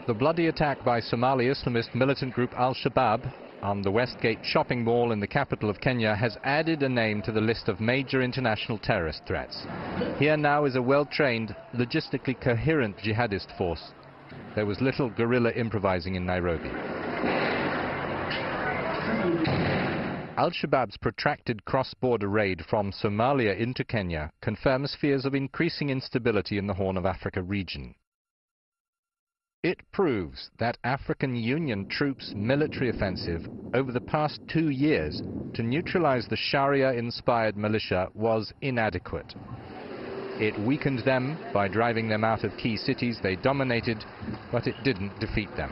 The bloody attack by Somali Islamist militant group Al-Shabaab on the Westgate shopping mall in the capital of Kenya has added a name to the list of major international terrorist threats. Here now is a well-trained, logistically coherent jihadist force. There was little guerrilla improvising in Nairobi. Al-Shabaab's protracted cross-border raid from Somalia into Kenya confirms fears of increasing instability in the Horn of Africa region. It proves that African Union troops' military offensive over the past 2 years to neutralize the Sharia-inspired militia was inadequate. It weakened them by driving them out of key cities they dominated, but it didn't defeat them.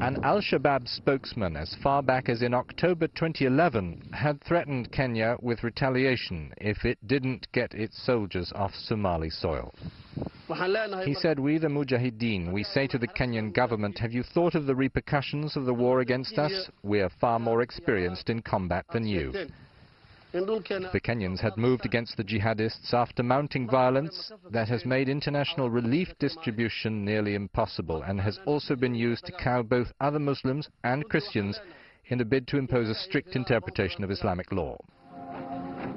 An Al-Shabaab spokesman as far back as in October 2011 had threatened Kenya with retaliation if it didn't get its soldiers off Somali soil. He said, "We the Mujahideen, we say to the Kenyan government, have you thought of the repercussions of the war against us? We are far more experienced in combat than you." The Kenyans had moved against the jihadists after mounting violence that has made international relief distribution nearly impossible and has also been used to cow both other Muslims and Christians in a bid to impose a strict interpretation of Islamic law.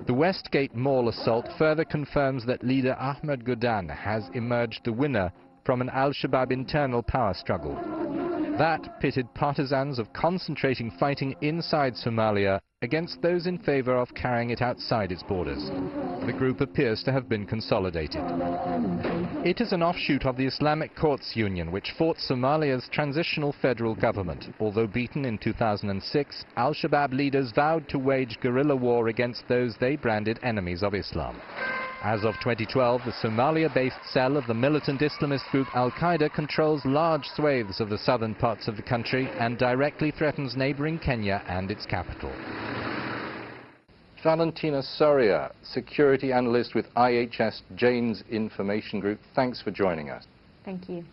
The Westgate Mall assault further confirms that leader Ahmed Godan has emerged the winner from an Al-Shabaab internal power struggle. That pitted partisans of concentrating fighting inside Somalia against those in favor of carrying it outside its borders. The group appears to have been consolidated. It is an offshoot of the Islamic Courts Union, which fought Somalia's transitional federal government. Although beaten in 2006, Al-Shabaab leaders vowed to wage guerrilla war against those they branded enemies of Islam. As of 2012, the Somalia-based cell of the militant Islamist group Al-Qaeda controls large swathes of the southern parts of the country and directly threatens neighboring Kenya and its capital. Valentina Soria, security analyst with IHS Jane's Information Group, thanks for joining us. Thank you.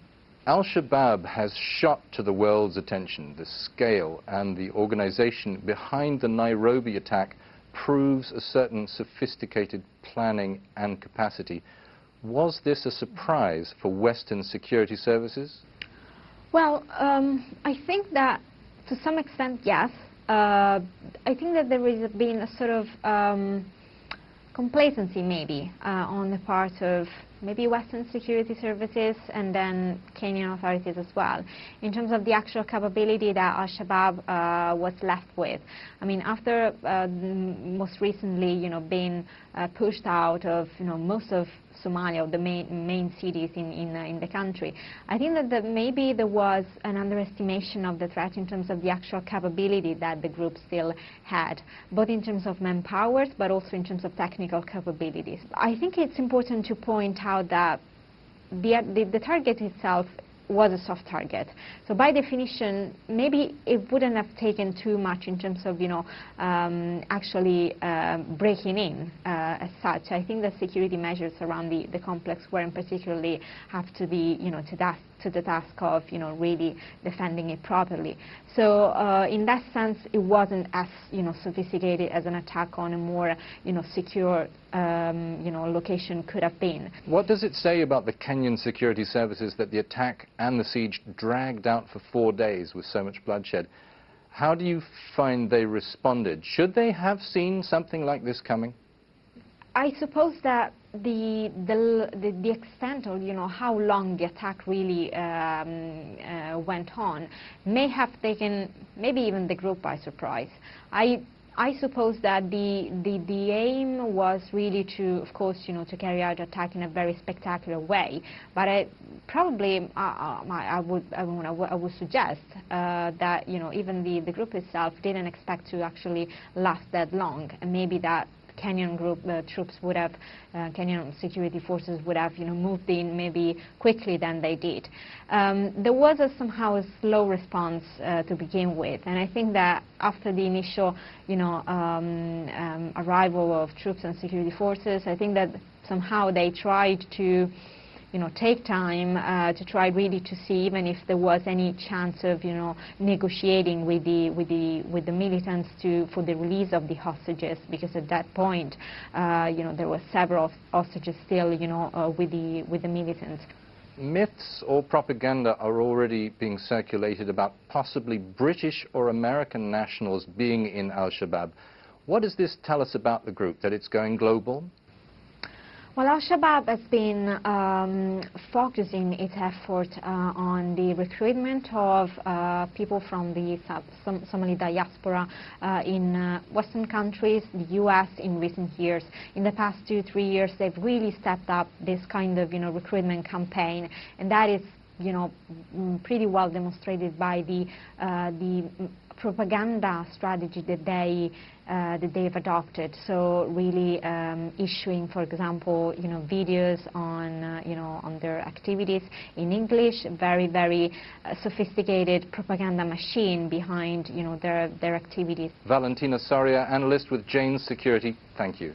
Al-Shabaab has shot to the world's attention. The scale and the organization behind the Nairobi attack proves a certain sophisticated planning and capacity. Was this a surprise for Western security services? Well, I think that to some extent, yes. I think that there has been a sort of complacency maybe on the part of maybe Western security services and then Kenyan authorities as well, in terms of the actual capability that Al-Shabaab was left with. I mean, after most recently, being pushed out of, most of Somalia, the main cities in the country, I think that maybe there was an underestimation of the threat in terms of the actual capability that the group still had, both in terms of manpower, but also in terms of technical capabilities. I think it's important to point out that the target itself was a soft target. So by definition, maybe it wouldn't have taken too much in terms of, actually breaking in as such. I think the security measures around the complex weren't particularly have to be, to the task of, really defending it properly. So in that sense, it wasn't as, sophisticated as an attack on a more, secure, location could have been. What does it say about the Kenyan security services that the attack and the siege dragged out for 4 days with so much bloodshed? How do you find they responded? Should they have seen something like this coming? I suppose that the extent of, how long the attack really went on may have taken maybe even the group by surprise. I suppose that the aim was really to, of course, to carry out the attack in a very spectacular way. But I would suggest that, even the group itself didn't expect to actually last that long, and maybe that Kenyan group troops would have, Kenyan security forces would have, moved in maybe quickly than they did. There was somehow a slow response to begin with, and I think that after the initial, arrival of troops and security forces, I think that somehow they tried to take time to try really to see even if there was any chance of, negotiating with the militants for the release of the hostages, because at that point, there were several hostages still, with the militants. Myths or propaganda are already being circulated about possibly British or American nationals being in Al-Shabaab. What does this tell us about the group, that it's going global? Well, Al-Shabaab has been focusing its effort on the recruitment of people from the Somali diaspora in Western countries, the U.S. in recent years. In the past 2-3 years, they've really stepped up this kind of, recruitment campaign, and that is, pretty well demonstrated by the propaganda strategy that they've adopted. So really issuing, for example, videos on on their activities in English. Very, very sophisticated propaganda machine behind their activities. Valentina Soria, analyst with Jane's Security. Thank you.